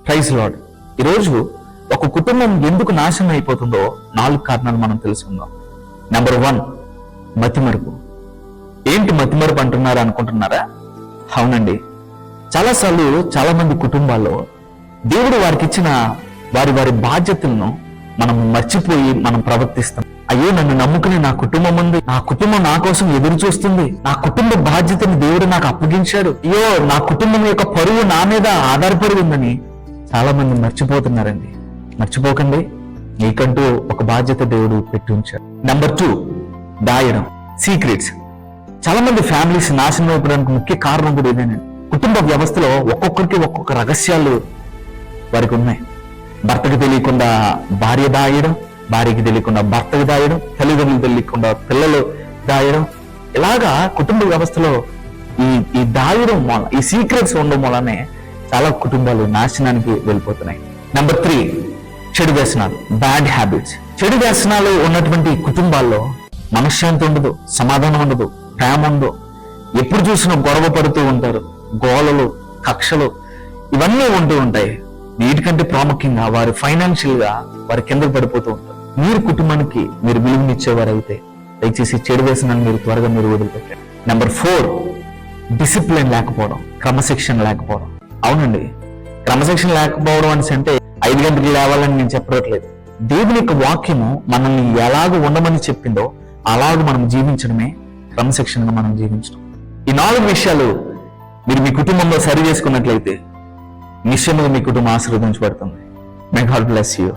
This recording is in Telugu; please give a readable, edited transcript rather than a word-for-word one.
Praise lord. ఈరోజు ఒక కుటుంబం ఎందుకు నాశనం అయిపోతుందో 4 కారణాలు మనం తెలుసుకుందాం. నెంబర్ 1, మతిమరుపు. ఏంటి మతిమరుపు అంటున్నారు అనుకుంటున్నారా? అవునండి, చాలాసార్లు చాలా మంది కుటుంబాల్లో దేవుడు వారికి ఇచ్చిన వారి బాధ్యతలను మనం మర్చిపోయి మనం ప్రవర్తిస్తాం. అయ్యో, నన్ను నమ్ముకుని నా కుటుంబం ఉంది, నా కుటుంబం నా కోసం ఎదురు చూస్తుంది, నా కుటుంబ బాధ్యతను దేవుడు నాకు అప్పగించాడు, అయ్యో నా కుటుంబం యొక్క పరువు నా మీద ఆధారపడి ఉందని చాలా మంది మర్చిపోతున్నారండి. మర్చిపోకండి, నీకంటూ ఒక బాధ్యత దేవుడు పెట్టి ఉంచాడు. నెంబర్ 2, దాయడం, సీక్రెట్స్. చాలా మంది ఫ్యామిలీస్ నాశనం అయిపోవడానికి ముఖ్య కారణం కూడా ఇదేనండి. కుటుంబ వ్యవస్థలో ఒక్కొక్కరికి ఒక్కొక్క రహస్యాలు వారికి ఉన్నాయి. భర్తకు తెలియకుండా భార్య దాయడం, భార్యకి తెలియకుండా భర్తకు దాయడం, తల్లిదండ్రులు తెలియకుండా పిల్లలు దాయడం. ఇలాగా కుటుంబ వ్యవస్థలో ఈ దాయడం వల్ల, ఈ సీక్రెట్స్ ఉండడం వల్లనే చాలా కుటుంబాలు నాశనానికి వెళ్ళిపోతున్నాయి. నెంబర్ 3, చెడు వ్యసనాలు, బ్యాడ్ హ్యాబిట్స్. చెడు వ్యసనాలు ఉన్నటువంటి కుటుంబాల్లో మనశ్శాంతి ఉండదు, సమాధానం ఉండదు, ప్రేమ ఉండదు. ఎప్పుడు చూసినా గొడవ పడుతూ ఉంటారు, గోలలు, కక్షలు ఇవన్నీ ఉంటూ ఉంటాయి. వీటికంటే ప్రాముఖ్యంగా వారు ఫైనాన్షియల్ గా వారి కిందకు పడిపోతూ ఉంటారు. మీరు కుటుంబానికి మీరు విలువనిచ్చేవారైతే దయచేసి చెడు వ్యసనాన్ని మీరు త్వరగా వదిలిపెట్టారు. నెంబర్ 4, డిసిప్లిన్ లేకపోవడం, క్రమశిక్షణ లేకపోవడం. అవునండి, క్రమశిక్షణ లేకపోవడం అంటే 5 గంటలకు లేవాలని నేను చెప్పట్లేదు. దేవుని యొక్క వాక్యము మనల్ని ఎలాగ ఉండమని చెప్పిందో అలాగ మనం జీవించడమే క్రమశిక్షణగా మనం జీవించడం. ఈ 4 విషయాలు మీరు మీ కుటుంబంలో సరి చేసుకున్నట్లయితే నిశ్చయముగా మీ కుటుంబం ఆశీర్వదించబడుతుంది. May God bless you.